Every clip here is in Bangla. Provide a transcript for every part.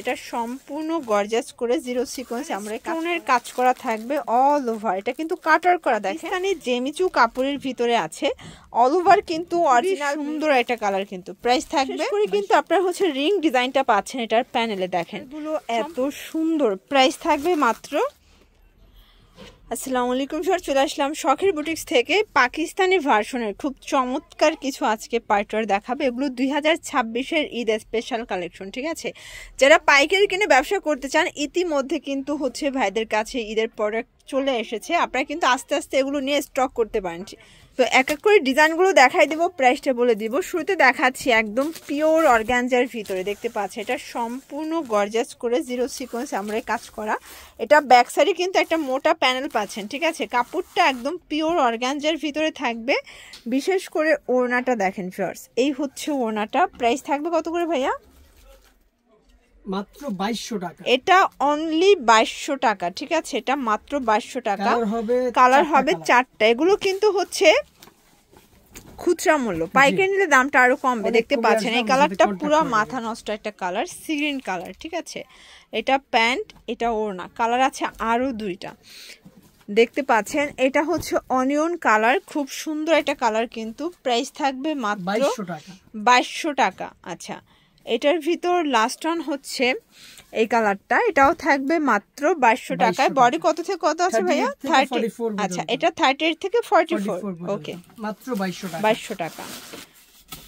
এটা সম্পূর্ণ গর্জাস করে জিরো সিকোয়েন্স আমরা স্টোনের কাজ করা থাকবে অল ওভার। এটা কিন্তু কাটার করা, দেখেন এখানে জেমিচু কাপড়ের ভিতরে আছে অল ওভার, কিন্তু অরিজিনাল সুন্দর একটা কালার। কিন্তু প্রাইস থাকবে কিন্তু আপনারা হচ্ছে রিং ডিজাইনটা পাচ্ছেন এটার প্যানেলে, দেখেন এগুলো এত সুন্দর। প্রাইস থাকবে মাত্র। আসসালামু আলাইকুম স্যার, চলে আসলাম শখের বুটিক্স থেকে। পাকিস্তানি ভার্সনের খুব চমৎকার কিছু আজকে পার্টওয়্যার দেখাবে। এগুলো 2026-এর ঈদ স্পেশাল কালেকশন, ঠিক আছে। যারা পাইকারি কিনে ব্যবসা করতে চান, ইতিমধ্যে কিন্তু হচ্ছে ভাইদের কাছে ঈদের প্রোডাক্ট চলে এসেছে। আপনারা কিন্তু আস্তে আস্তে এগুলো নিয়ে স্টক করতে পারেন। তো এক এক করে ডিজাইনগুলো দেখাই দেবো, প্রাইসটা বলে দিব। শুরুতে দেখাচ্ছি একদম পিওর অর্গানজার ভিতরে, দেখতে পাচ্ছেন এটা সম্পূর্ণ গর্জাস করে জিরো সিকোয়েন্স আমরা কাজ করা। এটা ব্যাক সাইডে কিন্তু একটা মোটা প্যানেল পাচ্ছেন, ঠিক আছে। কাপড়টা একদম পিওর অর্গানজার ভিতরে থাকবে। বিশেষ করে ওড়নাটা দেখেন ফিয়ার্স, এই হচ্ছে ওড়নাটা। প্রাইস থাকবে কত করে ভাইয়া? মাত্র 2200 টাকা। এটা অনলি 2200 টাকা, ঠিক আছে। এটা মাত্র 2200 টাকা। কালার হবে 4টা। এগুলো কিন্তু হচ্ছে খুচরা মূল্য, পাইকারি নিলে দামটা আরো কমবে। দেখতে পাচ্ছেন এই কালারটা পুরো মাথা নষ্ট একটা কালার, সি গ্রিন কালার, ঠিক আছে। এটা প্যান্ট, এটা ওড়না। কালার আছে আরো 2টা, দেখতে পাচ্ছেন। এটা হচ্ছে অনিয়ন কালার, খুব সুন্দর একটা কালার। কিন্তু প্রাইস থাকবে মাত্র 2200 টাকা। আচ্ছা, এটার ভিতর লাস্ট ওয়ান হচ্ছে এই কালারটা, এটাও থাকবে মাত্র 2200 টাকায়। বডি কত থেকে কত আছে ভাইয়া? 30। আচ্ছা, এটা 38 থেকে 44। ওকে, মাত্র 2200 টাকা।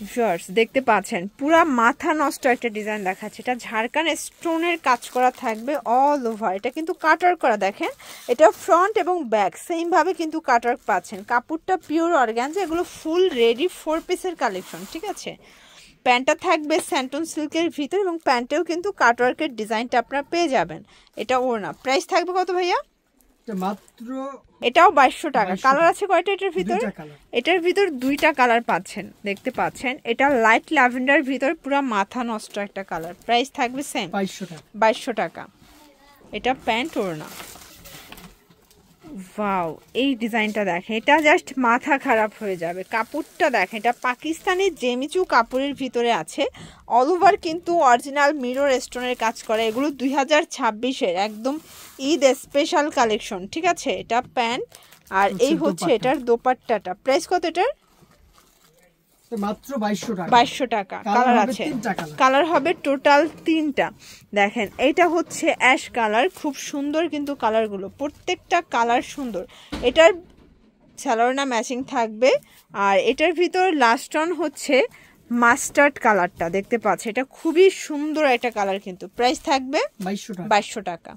ভিউয়ার্স দেখতে পাচ্ছেন পুরা মাথা নষ্ট একটা ডিজাইন দেখাচ্ছে। এটা ঝাড়খান স্টোনের কাজ করা থাকবে অল ওভার। এটা কিন্তু কাটার করা, দেখেন এটা ফ্রন্ট এবং ব্যাক সেম ভাবে কিন্তু কাটার পাচ্ছেন। কাপড়টা পিওর অর্গানজা। এগুলো ফুল রেডি 4 পিসের কালেকশন, ঠিক আছে। প্যান্টটা থাকবে স্যান্টন সিল্কের ভিতর এবং প্যান্টেও কিন্তু কাটওয়ার্কের ডিজাইনটা আপনারা পেয়ে যাবেন। এটা ওড়না। প্রাইস থাকবে কত ভাইয়া? মাত্র এটাও 2200 টাকা। কালার আছে কয়টা এটার ভিতর? এটার ভিতর 2টা কালার পাচ্ছেন, দেখতে পাচ্ছেন। এটা লাইট ল্যাভেন্ডার ভিতর পুরো মাথা নষ্ট একটা কালার। প্রাইস থাকবে সেম 2200 টাকা। এটা প্যান্ট ওড়না। ওয়াও, এই ডিজাইনটা দেখেন, এটা জাস্ট মাথা খারাপ হয়ে যাবে। কাপড়টা দেখেন, এটা পাকিস্তানি জেমিচু কাপড়ের ভিতরে আছে অল ওভার, কিন্তু অরিজিনাল মিরর স্টোনের কাজ করা। এগুলো 2026-এর একদম ঈদ স্পেশাল কালেকশন, ঠিক আছে। এটা প্যান্ট আর এই হচ্ছে এটার দোপাট্টাটা। প্রাইস কত এটার? মাত্র 2200 টাকা। কালার আছে, কালার হবে টোটাল 3টা। দেখেন এইটা হচ্ছে অ্যাশ কালার, খুব সুন্দর কিন্তু কালারগুলো, প্রত্যেকটা কালার সুন্দর। এটার সালোয়ারটা ম্যাচিং থাকবে। আর এটার ভিতর লাস্ট অন হচ্ছে মাস্টার্ড কালারটা, দেখতে পাচ্ছ। এটা খুবই সুন্দর একটা কালার। কিন্তু প্রাইস থাকবে 2200 টাকা।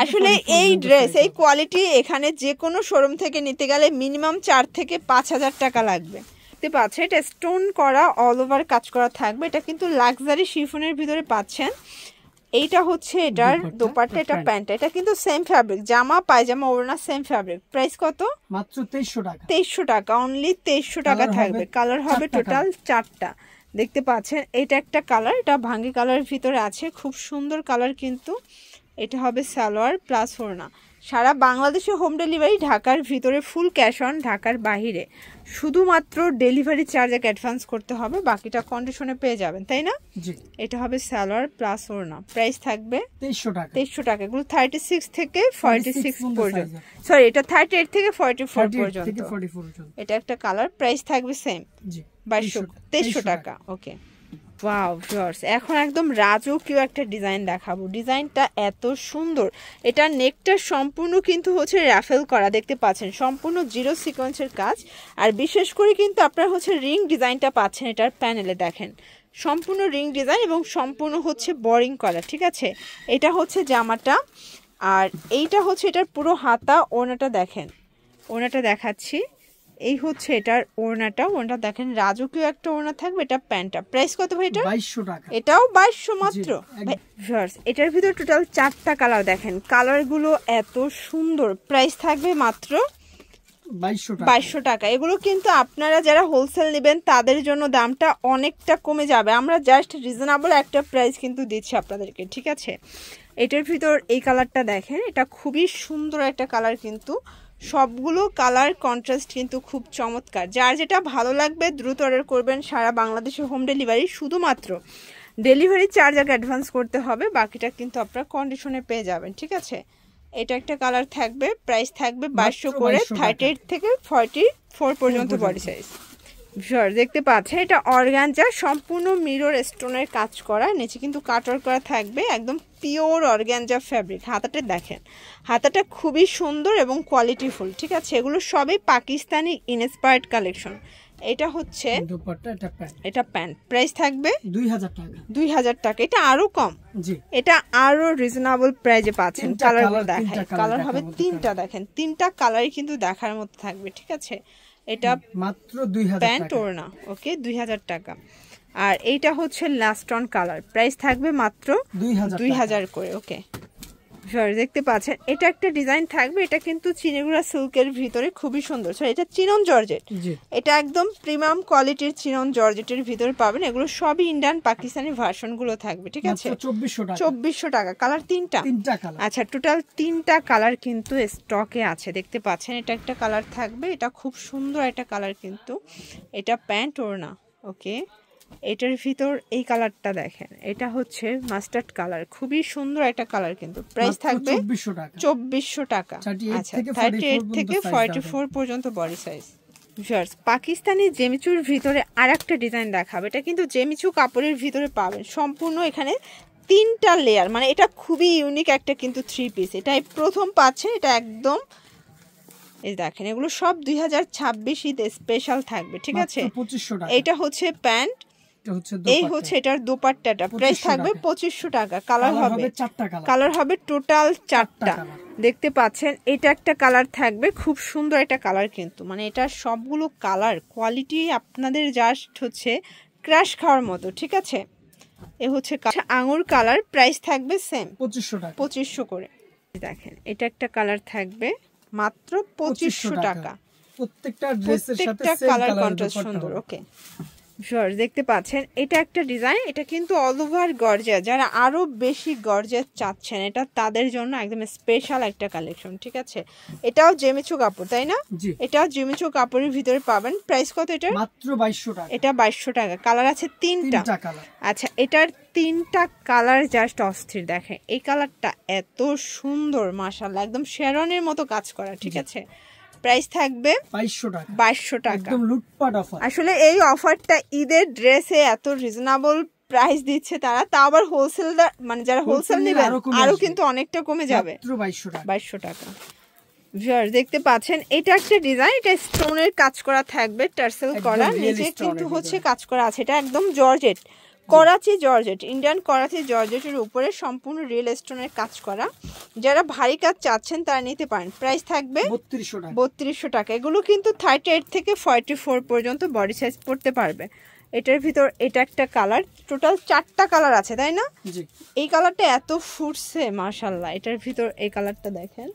আসলে এই ড্রেস, এই কোয়ালিটি এখানে যে কোনো শোরুম থেকে নিতে গেলে মিনিমাম 4 থেকে 5000 টাকা লাগবে। দেখতে পাচ্ছেন এটা স্টোন করা অল ওভার কাজ করা থাকবে। এটা কিন্তু লাক্সারি শিফনের ভিতরে পাচ্ছেন। এইটা হচ্ছে এটার দোপাট্টা, এটা প্যান্ট। এটা কিন্তু সেম ফ্যাব্রিক, জামা পায়জামা ওড়না সেম ফ্যাব্রিক। প্রাইস কত? মাত্র 2300 টাকা। 2300 টাকা, অনলি 2300 টাকা থাকবে। কালার হবে টোটাল 4টা, দেখতে পাচ্ছেন। এটা একটা কালার, এটা ভাঙ্গি কালারের ভিতরে আছে, খুব সুন্দর কালার। কিন্তু এটা হবে সালোয়ার প্লাস ওড়না। সারা বাংলাদেশে হোম ডেলিভারি, ঢাকার ভিতরে ফুল ক্যাশ অন, ঢাকার বাহিরে শুধুমাত্র ডেলিভারি চার্জ অ্যাডভান্স করতে হবে, বাকিটা কন্ডিশনে পেয়ে যাবেন, তাই না? এটা হবে সালোয়ার প্লাস ওড়না। প্রাইস থাকবে 2300 টাকা। এগুলো 36 থেকে 46 পর্যন্ত, সরি এটা 38 থেকে 44 পর্যন্ত। এটা একটা কালার। প্রাইস থাকবে সেম 2300 টাকা। ওকে, ওয়াও ভিউয়ার্স, এখন একদম রাজকীয় একটা ডিজাইন দেখাবো। ডিজাইনটা এত সুন্দর। এটা নেকটা সম্পূর্ণ কিন্তু হচ্ছে র্যাফেল করা, দেখতে পাচ্ছেন, সম্পূর্ণ জিরো সিকোয়েন্সের কাজ। আর বিশেষ করে কিন্তু আপনারা হচ্ছে রিং ডিজাইনটা পাচ্ছেন এটার প্যানেলে, দেখেন সম্পূর্ণ রিং ডিজাইন এবং সম্পূর্ণ হচ্ছে বোরিং করা, ঠিক আছে। এটা হচ্ছে জামাটা আর এইটা হচ্ছে এটার পুরো হাতা। ওড়নাটা দেখেন, ওড়নাটা দেখাচ্ছি। এই হচ্ছে এটার ওড়নাটা। ওড়নাটা দেখেন রাজকীয় একটা ওড়না থাকবে। এটা প্যান্টটা। প্রাইস কত ভাই এটা? 2200 টাকা। এটাও 2200 মাত্র। ভিউয়ার্স এটার ভিতর টোটাল 4টা কালার, দেখেন কালারগুলো এত সুন্দর। প্রাইস থাকবে মাত্র 2200 টাকা। এগুলো কিন্তু আপনারা যারা হোলসেল নেবেন তাদের জন্য দামটা অনেকটা কমে যাবে। আমরা জাস্ট রিজনেবল একটা প্রাইস কিন্তু দিচ্ছি আপনাদেরকে, ঠিক আছে। এটার ভিতর এই কালারটা দেখেন, এটা খুবই সুন্দর একটা কালার। কিন্তু সবগুলো কালার কন্ট্রাস্ট কিন্তু খুব চমৎকার। যার যেটা ভালো লাগবে দ্রুত অর্ডার করবেন। সারা বাংলাদেশে হোম ডেলিভারি। শুধুমাত্র ডেলিভারি চার্জ আগে অ্যাডভান্স করতে হবে, বাকিটা কিন্তু আপনারা কন্ডিশনে পেয়ে যাবেন, ঠিক আছে। এটা একটা কালার থাকবে, প্রাইস থাকবে 2200 করে, 38 থেকে 44 পর্যন্ত বডি সাইজ। দেখতে পাচ্ছেন এটা অর্গানজা, সম্পূর্ণ মিরর স্টোনের কাজ করা, নিচে কিন্তু কাটওয়ার্ক করা থাকবে, একদম পিওর অর্গানজা ফ্যাব্রিক। হাতাটা দেখেন, হাতাটা খুবই সুন্দর এবং কোয়ালিটিফুল, ঠিক আছে। এগুলো সবই পাকিস্তানি ইনস্পায়ার্ড কালেকশন। এটা হচ্ছে দুপাট্টা, এটা প্যান্ট, প্রাইস থাকবে 2000 টাকা। 2000 টাকা, এটা আরো কম, জি এটা আরো রিজনেবল প্রাইসে পাচ্ছেন। কালার দেখায়, কালার হবে তিনটা, দেখেন তিনটা কালারই কিন্তু দেখার মতো থাকবে, ঠিক আছে। এটা মাত্র 2000 প্যান্ট ওড়না, ওকে 2000 টাকা। আর এইটা হচ্ছে লাস্ট অন কালার, প্রাইস থাকবে মাত্র 2000 করে, ওকে। দেখতে পাচ্ছেন এটা একটা ডিজাইন থাকবে, এটা কিন্তু চিনিগুড়া সিল্কের ভিতরে খুবই সুন্দর। এটা চিনন জর্জেট, এটা একদম প্রিমিয়াম কোয়ালিটির চিনন জর্জেটের ভিতরে পাবেন। এগুলো সবই ইন্ডিয়ান পাকিস্তানি ভার্সন গুলো থাকবে, ঠিক আছে। 2400 টাকা, কালার তিনটা। আচ্ছা, টোটাল তিনটা কালার কিন্তু স্টকে আছে, দেখতে পাচ্ছেন। এটা একটা কালার থাকবে, এটা খুব সুন্দর একটা কালার কিন্তু, এটা প্যান্ট ওড়না, ওকে। এটার ভিতর এই কালারটা দেখেন, এটা হচ্ছে মাস্টার্ড কালার, খুবই সুন্দর একটা কালার কিন্তু, প্রাইস থাকবে 2400 টাকা। আচ্ছা, 38 থেকে 44 পর্যন্ত বডি সাইজ। পাকিস্তানি জেমিচুর ভিতরে আর একটা ডিজাইন দেখাবে, এটা কিন্তু জেমিচু কাপড়ের ভিতরে পাবেন, সম্পূর্ণ এখানে তিনটা লেয়ার, মানে এটা খুবই ইউনিক একটা কিন্তু 3 পিস, এটাই প্রথম পাচ্ছেন। এটা একদম এই দেখেন, এগুলো সব 2026 ঈদ স্পেশাল থাকবে, ঠিক আছে। এটা হচ্ছে প্যান্ট, এই হচ্ছে এটার দোপাট্টাটা, প্রাইস থাকবে 2500 টাকা। কালার হবে টোটাল 4টা, দেখতে পাচ্ছেন। এটা একটা কালার থাকবে, খুব সুন্দর একটা কালার কিন্তু, মানে এটা সবগুলো কালার কোয়ালিটি আপনাদের জাস্ট হচ্ছে ক্রাশ খাওয়ার মতো, ঠিক আছে। এ হচ্ছে আঙুর কালার, প্রাইস থাকবে সেম 2500 করে। দেখেন এটা একটা কালার থাকবে মাত্র 2500 টাকা। প্রত্যেকটা কালার কন্ট্রাস্ট সুন্দর, ওকে। দেখতে পাচ্ছেন এটা একটা ডিজাইন, এটা কিন্তু অল ওভার গর্জিয়াস, যারা আরো বেশি গর্জিয়াস চাচ্ছেন এটা তাদের জন্য একদম স্পেশাল একটা কালেকশন, ঠিক আছে। এটাও জেমিচু কাপড়, তাই না? এটাও জেমিচু কাপড়ের ভিতরে পাবেন। প্রাইস কত এটা? মাত্র 2200 টাকা। এটা 2200 টাকা, কালার আছে তিনটা। আচ্ছা, এটার তিনটা কালার জাস্ট অস্থির, দেখেন এই কালারটা এত সুন্দর, মাশাআল্লাহ, একদম শেরনের মতো কাজ করা, ঠিক আছে। প্রাইস থাকবে 2200 টাকা, একদম লুটপাট অফার। আসলে এই অফারটা ঈদের ড্রেসে এত রিজনেবল প্রাইস দিচ্ছে তারা, তা আবার হোলসেলদার, মানে যারা হোলসেল নেবেন আরো কিন্তু অনেকটা কমে যাবে। 2200 টাকা। দেখতে পাচ্ছেন এটা একটা ডিজাইন, এটা স্টোনের কাজ করা থাকবে, টার্সেল করা, নিচে কিন্তু হচ্ছে কাজ করা আছে। এটা একদম georgette, Karachi georgette, Indian Karachi জর্জেটের উপরে সম্পূর্ণ রিয়েল স্টোনের কাজ করা। যারা ভারী কাজ চাচ্ছেন তারা নিতে পারেন। প্রাইস থাকবে 3200 টাকা। এগুলো কিন্তু 38 থেকে 44 পর্যন্ত বডি সাইজ পড়তে পারবে। এটার ভিতর এটা একটা কালার, টোটাল 4টা কালার আছে, তাই না? এই কালারটা এত ফুটছে মাশাআল্লাহ। এটার ভিতর এই কালারটা দেখেন,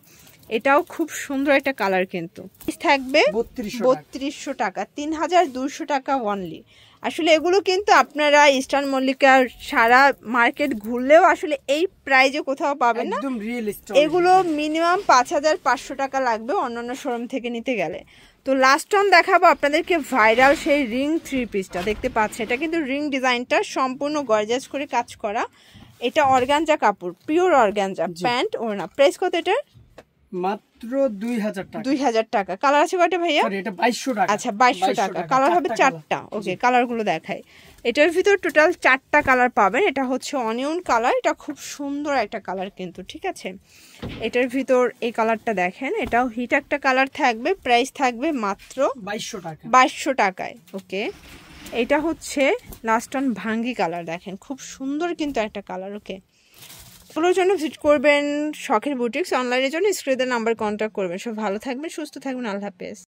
এটাও খুব সুন্দর একটা কালার কিন্তু, থাকবে 3200 টাকা, 3200 টাকা অনলি। আসলে এগুলো কিন্তু আপনারা ইস্টার্ন মল্লিকার সারা মার্কেট ঘুরলেও আসলে এই প্রাইজে কোথাও পাবেন না। এগুলো মিনিমাম 5500 টাকা লাগবে অন্যান্য শোরুম থেকে নিতে গেলে। তো লাস্ট অন দেখাবো আপনাদেরকে ভাইরাল সেই রিং 3 পিসটা, দেখতে পাচ্ছেন। এটা কিন্তু রিং ডিজাইনটা সম্পূর্ণ গর্জিয়াস করে কাজ করা। এটা অর্গানজা কাপড়, পিওর অর্গানজা, প্যান্ট ওড়না। প্রাইস কত এটা? মাত্র 2000 টাকা। 2000 টাকা। কালার আছে কয়টা ভাইয়া? এটা 2200 টাকা। আচ্ছা, 2200 টাকা, কালার হবে 4টা, ওকে। কালারগুলো দেখাই, এটার ভিতর টোটাল 4টা কালার পাবেন। এটা হচ্ছে অনিয়ন কালার, এটা খুব সুন্দর একটা কালার কিন্তু, ঠিক আছে। এটার ভিতর এই কালারটা দেখেন, এটাও হিট একটা কালার থাকবে, প্রাইস থাকবে মাত্র 2200 টাকা। 2200 টাকায়, ওকে। এটা হচ্ছে লাস্ট অন ভাঙ্গি কালার, দেখেন খুব সুন্দর কিন্তু একটা কালার, ওকে। এগুলোর জন্য ভিজিট করবেন শখের বুটিক্স, অনলাইনের জন্য স্ক্রিনের নাম্বার কন্ট্যাক্ট করবেন। সব ভালো থাকবেন, সুস্থ থাকবেন, আল্লাহ হাফেজ।